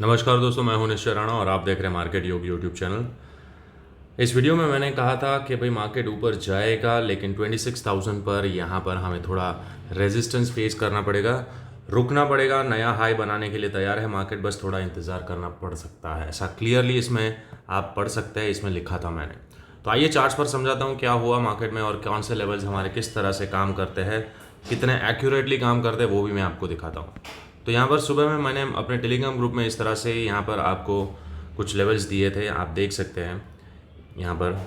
नमस्कार दोस्तों, मैं हूं निश्चय राणा और आप देख रहे हैं मार्केट योग यूट्यूब चैनल। इस वीडियो में मैंने कहा था कि भाई मार्केट ऊपर जाएगा, लेकिन 26,000 पर यहाँ पर हमें थोड़ा रेजिस्टेंस फेस करना पड़ेगा, रुकना पड़ेगा। नया हाई बनाने के लिए तैयार है मार्केट, बस थोड़ा इंतज़ार करना पड़ सकता है। ऐसा क्लियरली इसमें आप पढ़ सकते हैं, इसमें लिखा था मैंने। तो आइए चार्ट्स पर समझाता हूँ क्या हुआ मार्केट में और कौन से लेवल्स हमारे किस तरह से काम करते हैं, कितने एक्यूरेटली काम करते हैं वो भी मैं आपको दिखाता हूँ। तो यहाँ पर सुबह में मैंने अपने टेलीग्राम ग्रुप में इस तरह से यहाँ पर आपको कुछ लेवल्स दिए थे, आप देख सकते हैं। यहाँ पर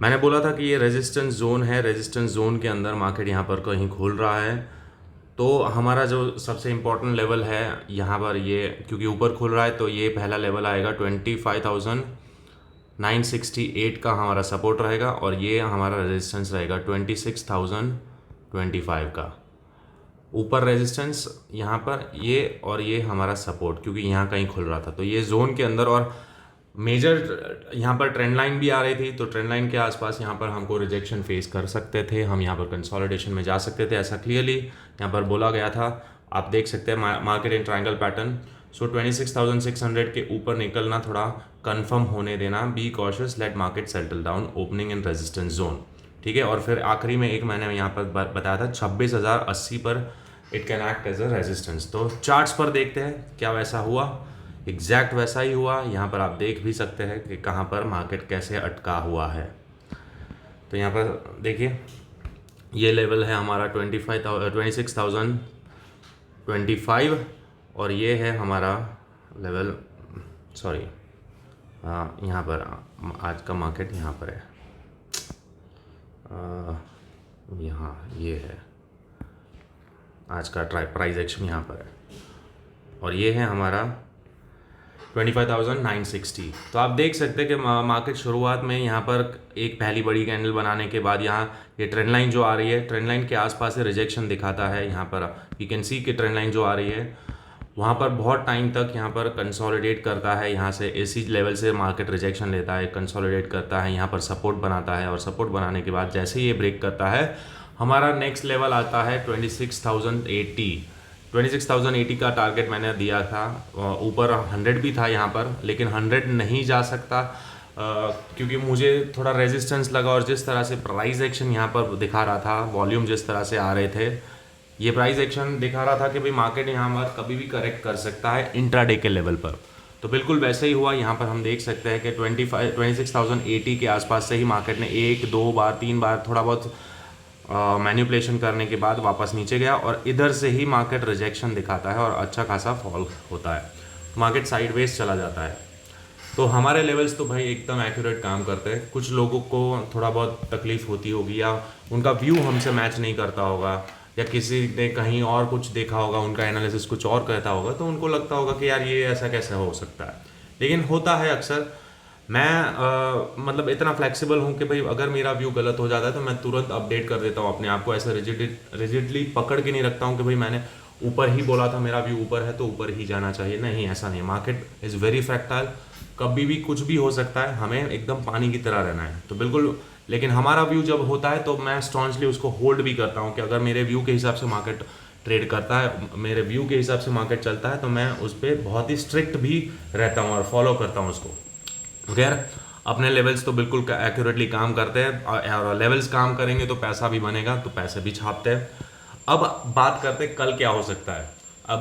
मैंने बोला था कि ये रेजिस्टेंस जोन है, रेजिस्टेंस जोन के अंदर मार्केट यहाँ पर कहीं खुल रहा है। तो हमारा जो सबसे इम्पोर्टेंट लेवल है यहाँ पर, ये क्योंकि ऊपर खुल रहा है तो ये पहला लेवल आएगा 25,968 का हमारा सपोर्ट रहेगा, और ये हमारा रेजिस्टेंस रहेगा 26,025 का। ऊपर रेजिस्टेंस यहाँ पर ये, और ये हमारा सपोर्ट, क्योंकि यहाँ कहीं खुल रहा था तो ये जोन के अंदर। और मेजर यहाँ पर ट्रेंड लाइन भी आ रही थी, तो ट्रेंड लाइन के आसपास यहाँ पर हमको रिजेक्शन फेस कर सकते थे, हम यहाँ पर कंसोलिडेशन में जा सकते थे, ऐसा क्लियरली यहाँ पर बोला गया था। आप देख सकते हैं market in triangle pattern. So 26,600 के ऊपर निकलना, थोड़ा कंफर्म होने देना, be cautious, let market settle down, opening in resistance zone. ठीक है, और फिर आखिरी में एक मैंने यहाँ पर बताया था 26,080 पर it can act as a resistance. तो चार्ट्स पर देखते हैं क्या वैसा हुआ। एग्जैक्ट वैसा ही हुआ। यहाँ पर आप देख भी सकते हैं कि कहाँ पर मार्केट कैसे अटका हुआ है। तो यहाँ पर देखिए, ये लेवल है हमारा 26,025, और ये है हमारा लेवल, सॉरी, हाँ, यहाँ पर आज का मार्केट यहाँ पर है, यहाँ ये है आज का प्राइस एक्शन यहाँ पर है, और ये है हमारा 25,960। तो आप देख सकते हैं कि मार्केट शुरुआत में यहाँ पर एक पहली बड़ी कैंडल बनाने के बाद यहाँ ये ट्रेंड लाइन जो आ रही है, ट्रेंड लाइन के आसपास से रिजेक्शन दिखाता है। यहाँ पर यू कैन सी कि ट्रेंड लाइन जो आ रही है वहाँ पर बहुत टाइम तक यहाँ पर कंसोलिडेट करता है, यहाँ से इसी लेवल से मार्केट रिजेक्शन लेता है, कंसोलिडेट करता है, यहाँ पर सपोर्ट बनाता है, और सपोर्ट बनाने के बाद जैसे ये ब्रेक करता है, हमारा नेक्स्ट लेवल आता है 26,080। 26,080 का टारगेट मैंने दिया था। ऊपर 100 भी था यहाँ पर, लेकिन 100 नहीं जा सकता, क्योंकि मुझे थोड़ा रेजिस्टेंस लगा, और जिस तरह से प्राइस एक्शन यहाँ पर दिखा रहा था, वॉल्यूम जिस तरह से आ रहे थे, ये प्राइस एक्शन दिखा रहा था कि भाई मार्केट यहाँ पर कभी भी करेक्ट कर सकता है इंट्राडे के लेवल पर। तो बिल्कुल वैसे ही हुआ। यहाँ पर हम देख सकते हैं कि 26,080 के आसपास से ही मार्केट ने एक दो बार तीन बार थोड़ा बहुत मैनिपुलेशन करने के बाद वापस नीचे गया, और इधर से ही मार्केट रिजेक्शन दिखाता है और अच्छा खासा फॉल होता है, मार्केट साइडवेज चला जाता है। तो हमारे लेवल्स तो भाई एकदम एक्यूरेट काम करते हैं। कुछ लोगों को थोड़ा बहुत तकलीफ होती होगी, या उनका व्यू हमसे मैच नहीं करता होगा, या किसी ने कहीं और कुछ देखा होगा, उनका एनालिसिस कुछ और कहता होगा, तो उनको लगता होगा कि यार ये ऐसा कैसे हो सकता है। लेकिन होता है अक्सर। मैं मतलब इतना फ्लेक्सिबल हूँ कि भाई अगर मेरा व्यू गलत हो जाता है तो मैं तुरंत अपडेट कर देता हूँ अपने आप को। ऐसे रिजिडली पकड़ के नहीं रखता हूँ कि भाई मैंने ऊपर ही बोला था, मेरा व्यू ऊपर है तो ऊपर ही जाना चाहिए। नहीं, ऐसा नहीं। मार्केट इज़ वेरी फ्रैक्टाइल, कभी भी कुछ भी हो सकता है, हमें एकदम पानी की तरह रहना है। तो बिल्कुल, लेकिन हमारा व्यू जब होता है तो मैं स्ट्रॉन्गली उसको होल्ड भी करता हूँ कि अगर मेरे व्यू के हिसाब से मार्केट ट्रेड करता है, मेरे व्यू के हिसाब से मार्केट चलता है, तो मैं उस पर बहुत ही स्ट्रिक्ट भी रहता हूँ और फॉलो करता हूँ उसको। खैर, अपने लेवल्स तो बिल्कुल एक्यूरेटली काम करते हैं, और लेवल्स काम करेंगे तो पैसा भी बनेगा, तो पैसे भी छापते हैं। अब बात करते हैं कल क्या हो सकता है। अब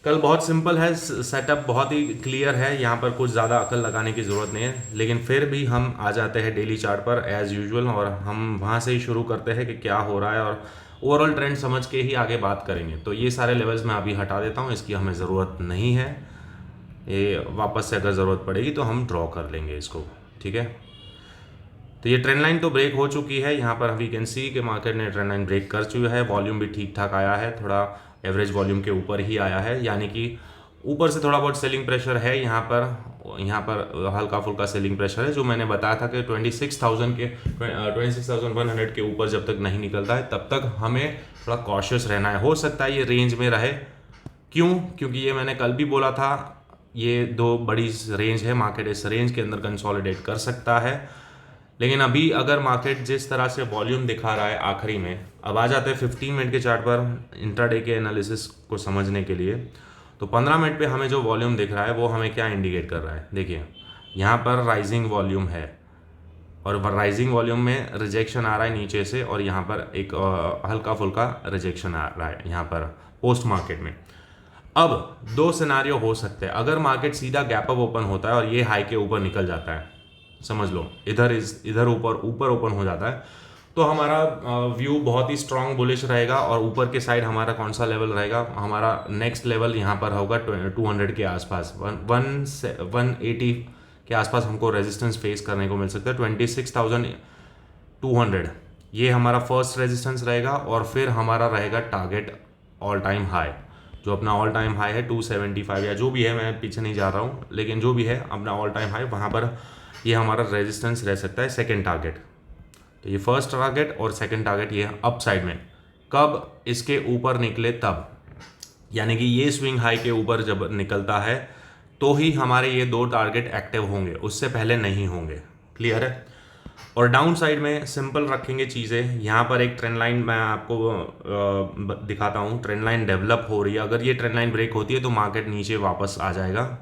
कल बहुत सिंपल है, सेटअप बहुत ही क्लियर है, यहाँ पर कुछ ज़्यादा अकल लगाने की ज़रूरत नहीं है। लेकिन फिर भी हम आ जाते हैं डेली चार्ट पर एज़ यूजुअल, और हम वहाँ से ही शुरू करते हैं कि क्या हो रहा है, और ओवरऑल ट्रेंड समझ के ही आगे बात करेंगे। तो ये सारे लेवल्स मैं अभी हटा देता हूँ, इसकी हमें ज़रूरत नहीं है। ये वापस से अगर ज़रूरत पड़ेगी तो हम ड्रॉ कर लेंगे इसको, ठीक है। तो ये ट्रेंड लाइन तो ब्रेक हो चुकी है। यहाँ पर वी कैन सी कि मार्केट ने ट्रेंड लाइन ब्रेक कर चुका है। वॉल्यूम भी ठीक ठाक आया है, थोड़ा एवरेज वॉल्यूम के ऊपर ही आया है, यानी कि ऊपर से थोड़ा बहुत सेलिंग प्रेशर है। यहाँ पर हल्का फुल्का सेलिंग प्रेशर है, जो मैंने बताया था कि 26,100 के ऊपर जब तक नहीं निकलता है तब तक हमें थोड़ा कॉशियस रहना है। हो सकता है ये रेंज में रहे। क्यों? क्योंकि ये मैंने कल भी बोला था, ये दो बड़ी रेंज है, मार्केट इस रेंज के अंदर कंसोलिडेट कर सकता है। लेकिन अभी अगर मार्केट जिस तरह से वॉल्यूम दिखा रहा है आखिरी में, अब आ जाते हैं 15 मिनट के चार्ट पर इंट्राडे के एनालिसिस को समझने के लिए। तो 15 मिनट पे हमें जो वॉल्यूम दिख रहा है वो हमें क्या इंडिकेट कर रहा है, देखिए यहाँ पर राइजिंग वॉल्यूम है और राइजिंग वॉल्यूम में रिजेक्शन आ रहा है नीचे से और यहाँ पर एक हल्का फुल्का रिजेक्शन आ रहा है यहाँ पर पोस्ट मार्केट में। अब दो सिनारियो हो सकते हैं, अगर मार्केट सीधा गैप अप ओपन होता है और ये हाई के ऊपर निकल जाता है, समझ लो इधर ऊपर ओपन हो जाता है, तो हमारा व्यू बहुत ही स्ट्रांग बुलिश रहेगा और ऊपर के साइड हमारा कौन सा लेवल रहेगा, हमारा नेक्स्ट लेवल यहाँ पर होगा 200 के आसपास, 180 के आसपास हमको रेजिस्टेंस फेस करने को मिल सकता है। 26,200 ये हमारा फर्स्ट रेजिस्टेंस रहेगा और फिर हमारा रहेगा टारगेट ऑल टाइम हाई, जो अपना ऑल टाइम हाई है 275 या जो भी है, मैं पीछे नहीं जा रहा हूँ, लेकिन जो भी है अपना ऑल टाइम हाई, वहाँ पर ये हमारा रेजिस्टेंस रह सकता है सेकेंड टारगेट। तो ये फर्स्ट टारगेट और सेकेंड टारगेट ये अप साइड में कब इसके ऊपर निकले तब, यानी कि ये स्विंग हाई के ऊपर जब निकलता है तो ही हमारे ये दो टारगेट एक्टिव होंगे, उससे पहले नहीं होंगे। क्लियर है। और डाउन साइड में सिंपल रखेंगे चीज़ें, यहाँ पर एक ट्रेंड लाइन मैं आपको दिखाता हूँ, ट्रेंड लाइन डेवलप हो रही है, अगर ये ट्रेंड लाइन ब्रेक होती है तो मार्केट नीचे वापस आ जाएगा,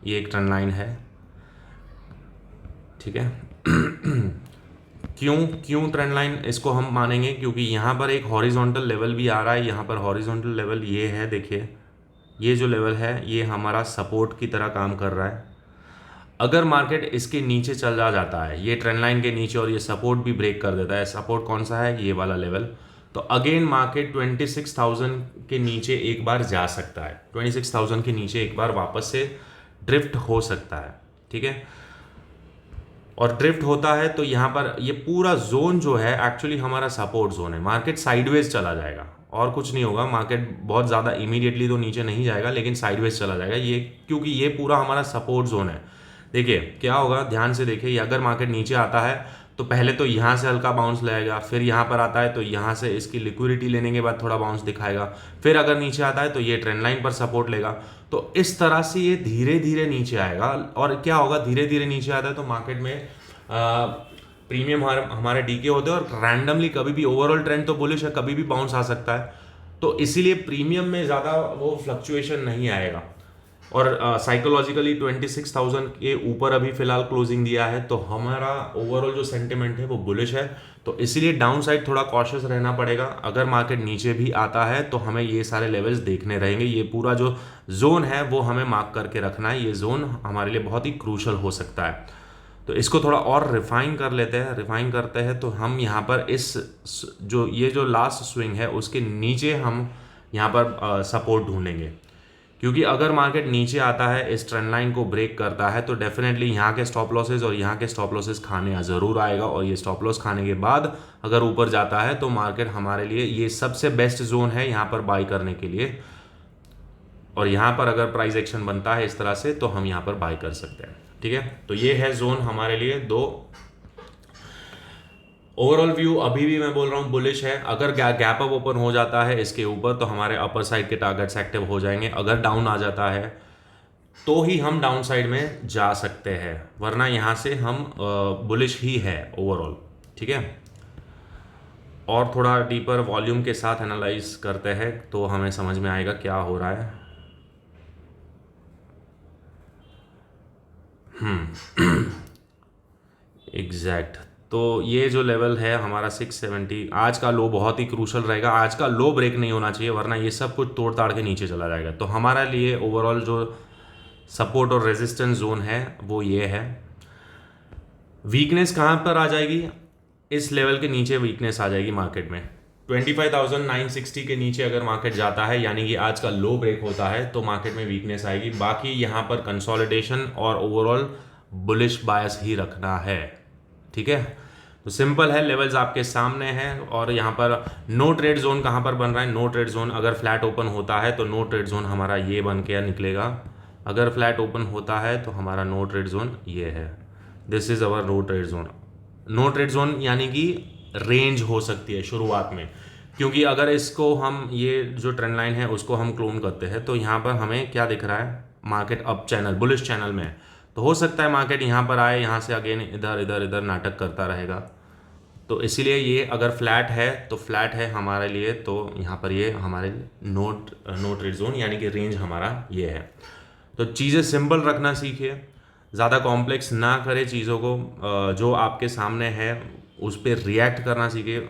ये एक ट्रेंड लाइन है, ठीक है। क्यों ट्रेंड लाइन इसको हम मानेंगे, क्योंकि यहाँ पर एक हॉरिजॉन्टल लेवल भी आ रहा है, यहाँ पर हॉरिजॉन्टल लेवल ये है, देखिए ये जो लेवल है ये हमारा सपोर्ट की तरह काम कर रहा है। अगर मार्केट इसके नीचे चला जाता है, ये ट्रेंड लाइन के नीचे, और ये सपोर्ट भी ब्रेक कर देता है, सपोर्ट कौन सा है, ये वाला लेवल, तो अगेन मार्केट 26,000 के नीचे एक बार जा सकता है, 26,000 के नीचे एक बार वापस से ड्रिफ्ट हो सकता है, ठीक है। और ड्रिफ्ट होता है तो यहाँ पर ये पूरा जोन जो है एक्चुअली हमारा सपोर्ट जोन है, मार्केट साइडवेज चला जाएगा और कुछ नहीं होगा, मार्केट बहुत ज़्यादा इमीडिएटली तो नीचे नहीं जाएगा लेकिन साइडवेज चला जाएगा, ये क्योंकि ये पूरा हमारा सपोर्ट जोन है। देखिए क्या होगा, ध्यान से देखिए, अगर मार्केट नीचे आता है तो पहले तो यहाँ से हल्का बाउंस लेगा, फिर यहाँ पर आता है तो यहाँ से इसकी लिक्विडिटी लेने के बाद थोड़ा बाउंस दिखाएगा, फिर अगर नीचे आता है तो ये ट्रेंड लाइन पर सपोर्ट लेगा, तो इस तरह से ये धीरे धीरे नीचे आएगा। और क्या होगा, धीरे धीरे नीचे आता है तो मार्केट में प्रीमियम हमारे डीके होते हैं और रैंडमली कभी भी ओवरऑल ट्रेंड तो बुलिश है, कभी भी बाउंस आ सकता है, तो इसीलिए प्रीमियम में ज़्यादा वो फ्लक्चुएशन नहीं आएगा। और साइकोलॉजिकली 26,000 के ऊपर अभी फिलहाल क्लोजिंग दिया है, तो हमारा ओवरऑल जो सेंटिमेंट है वो बुलिश है, तो इसीलिए डाउन साइड थोड़ा कॉशियस रहना पड़ेगा। अगर मार्केट नीचे भी आता है तो हमें ये सारे लेवल्स देखने रहेंगे, ये पूरा जो जोन है वो हमें मार्क करके रखना है, ये जोन हमारे लिए बहुत ही क्रूशल हो सकता है। तो इसको थोड़ा और रिफाइन कर लेते हैं, रिफाइन करते हैं तो हम यहाँ पर इस ये जो लास्ट स्विंग है उसके नीचे हम यहाँ पर सपोर्ट ढूंढेंगे, क्योंकि अगर मार्केट नीचे आता है, इस ट्रेंड लाइन को ब्रेक करता है, तो डेफिनेटली यहाँ के स्टॉप लॉसेज और यहाँ के स्टॉप लॉसेज खाने ज़रूर आएगा, और ये स्टॉप लॉस खाने के बाद अगर ऊपर जाता है तो मार्केट हमारे लिए ये सबसे बेस्ट जोन है यहाँ पर बाई करने के लिए। और यहाँ पर अगर प्राइस एक्शन बनता है इस तरह से तो हम यहाँ पर बाई कर सकते हैं, ठीक है। तो ये है जोन हमारे लिए दो। ओवरऑल व्यू अभी भी मैं बोल रहा हूँ बुलिश है। अगर गैप अप ओपन हो जाता है इसके ऊपर तो हमारे अपर साइड के टारगेट्स एक्टिव हो जाएंगे, अगर डाउन आ जाता है तो ही हम डाउन साइड में जा सकते हैं, वरना यहाँ से हम बुलिश ही है ओवरऑल, ठीक है। और थोड़ा डीपर वॉल्यूम के साथ एनालाइज करते हैं तो हमें समझ में आएगा क्या हो रहा है। एग्जैक्ट तो ये जो लेवल है हमारा 670, आज का लो बहुत ही क्रूशल रहेगा, आज का लो ब्रेक नहीं होना चाहिए, वरना ये सब कुछ तोड़ ताड़ के नीचे चला जाएगा। तो हमारा लिए ओवरऑल जो सपोर्ट और रेजिस्टेंस जोन है वो ये है। वीकनेस कहाँ पर आ जाएगी, इस लेवल के नीचे वीकनेस आ जाएगी मार्केट में। 25,960 के नीचे अगर मार्केट जाता है, यानी कि आज का लो ब्रेक होता है, तो मार्केट में वीकनेस आएगी। बाकी यहाँ पर कंसोलिडेशन और ओवरऑल बुलिश बायस ही रखना है, ठीक है। तो सिंपल है, लेवल्स आपके सामने हैं। और यहाँ पर नो ट्रेड जोन कहाँ पर बन रहा है, नो ट्रेड जोन अगर फ्लैट ओपन होता है तो नो ट्रेड जोन हमारा ये बन के निकलेगा। अगर फ्लैट ओपन होता है तो हमारा नो ट्रेड जोन ये है, this is our no trade zone. No trade zone यानी कि रेंज हो सकती है शुरुआत में, क्योंकि अगर इसको हम ये जो ट्रेंड लाइन है उसको हम क्लोन करते हैं तो यहाँ पर हमें क्या दिख रहा है, market up channel bullish channel में, तो हो सकता है मार्केट यहाँ पर आए, यहाँ से अगेन इधर इधर इधर नाटक करता रहेगा। तो इसीलिए ये अगर फ्लैट है तो फ्लैट है हमारे लिए, तो यहाँ पर ये हमारे नो ट्रेड जोन यानी कि रेंज हमारा ये है। तो चीज़ें सिंपल रखना सीखिए, ज़्यादा कॉम्प्लेक्स ना करें चीज़ों को, जो आपके सामने है उस पर रिएक्ट करना सीखिए।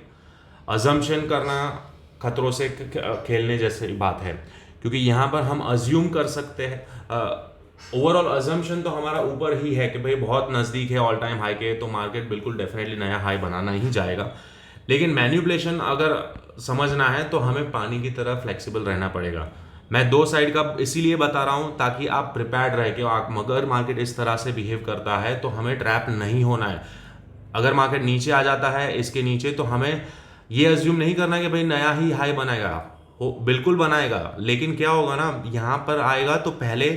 अजम्पशन करना खतरों से खेलने जैसी बात है, क्योंकि यहाँ पर हम अज्यूम कर सकते हैं। ओवरऑल अजम्पशन तो हमारा ऊपर ही है कि भाई बहुत नज़दीक है ऑल टाइम हाई के, तो मार्केट बिल्कुल डेफिनेटली नया हाई बनाना ही जाएगा। लेकिन मैन्युपुलेशन अगर समझना है तो हमें पानी की तरह फ्लेक्सिबल रहना पड़ेगा। मैं दो साइड का इसीलिए बता रहा हूँ ताकि आप प्रिपेयर्ड रह के, अगर मार्केट इस तरह से बिहेव करता है तो हमें ट्रैप नहीं होना है। अगर मार्केट नीचे आ जाता है इसके नीचे, तो हमें ये अज्यूम नहीं करना कि भाई नया ही हाई बनाएगा। हो बिल्कुल बनाएगा, लेकिन क्या होगा ना, यहाँ पर आएगा तो पहले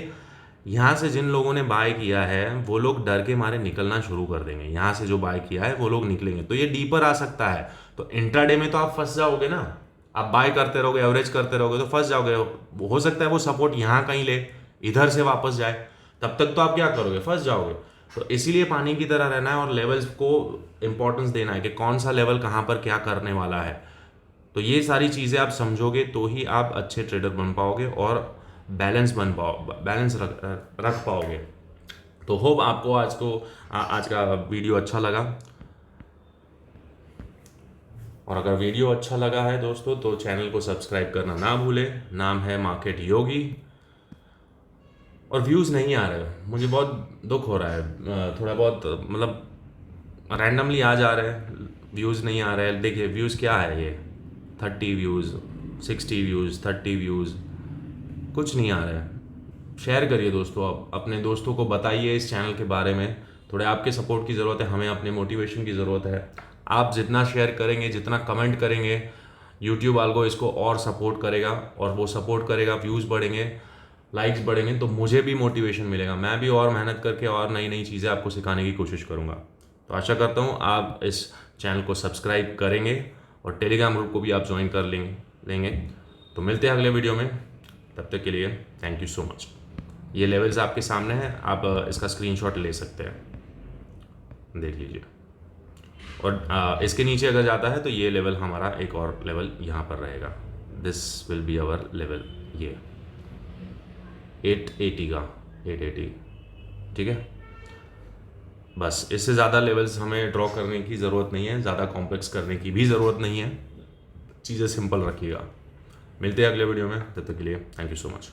यहाँ से जिन लोगों ने बाय किया है वो लोग डर के मारे निकलना शुरू कर देंगे। यहाँ से जो बाय किया है वो लोग निकलेंगे, तो ये डीपर आ सकता है। तो इंट्राडे में तो आप फंस जाओगे ना, आप बाय करते रहोगे, एवरेज करते रहोगे तो फंस जाओगे। हो सकता है वो सपोर्ट यहाँ कहीं ले, इधर से वापस जाए, तब तक तो आप क्या करोगे, फंस जाओगे। तो इसीलिए पानी की तरह रहना है और लेवल्स को इंपॉर्टेंस देना है कि कौन सा लेवल कहाँ पर क्या करने वाला है। तो ये सारी चीज़ें आप समझोगे तो ही आप अच्छे ट्रेडर बन पाओगे और बैलेंस रख पाओगे। तो होप आपको आज का वीडियो अच्छा लगा, और अगर वीडियो अच्छा लगा है दोस्तों तो चैनल को सब्सक्राइब करना ना भूलें। नाम है मार्केट योगी। और व्यूज़ नहीं आ रहे, मुझे बहुत दुख हो रहा है, थोड़ा बहुत मतलब रैंडमली आ जा रहे हैं, व्यूज़ नहीं आ रहे हैं। देखिए व्यूज़ क्या है, ये 30 व्यूज़, 60 व्यूज़, 30 व्यूज़, कुछ नहीं आ रहा है। शेयर करिए दोस्तों, आप अपने दोस्तों को बताइए इस चैनल के बारे में। थोड़े आपके सपोर्ट की ज़रूरत है, हमें अपने मोटिवेशन की ज़रूरत है। आप जितना शेयर करेंगे, जितना कमेंट करेंगे, यूट्यूब वालों इसको और सपोर्ट करेगा, और वो सपोर्ट करेगा, व्यूज़ बढ़ेंगे, लाइक्स बढ़ेंगे, तो मुझे भी मोटिवेशन मिलेगा। मैं भी और मेहनत करके और नई नई चीज़ें आपको सिखाने की कोशिश करूँगा। तो आशा करता हूँ आप इस चैनल को सब्सक्राइब करेंगे और टेलीग्राम ग्रुप को भी आप ज्वाइन कर लेंगे। तो मिलते हैं अगले वीडियो में, तब तक के लिए थैंक यू सो मच। ये लेवल्स आपके सामने हैं, आप इसका स्क्रीनशॉट ले सकते हैं, देख लीजिए। और इसके नीचे अगर जाता है तो ये लेवल हमारा एक और लेवल यहाँ पर रहेगा। This will be our level, ये 880 का 880, ठीक है। बस इससे ज़्यादा लेवल्स हमें ड्रॉ करने की ज़रूरत नहीं है, ज़्यादा कॉम्प्लेक्स करने की भी ज़रूरत नहीं है। चीज़ें सिंपल रखिएगा। मिलते हैं अगले वीडियो में, तब तक के लिए थैंक यू सो मच।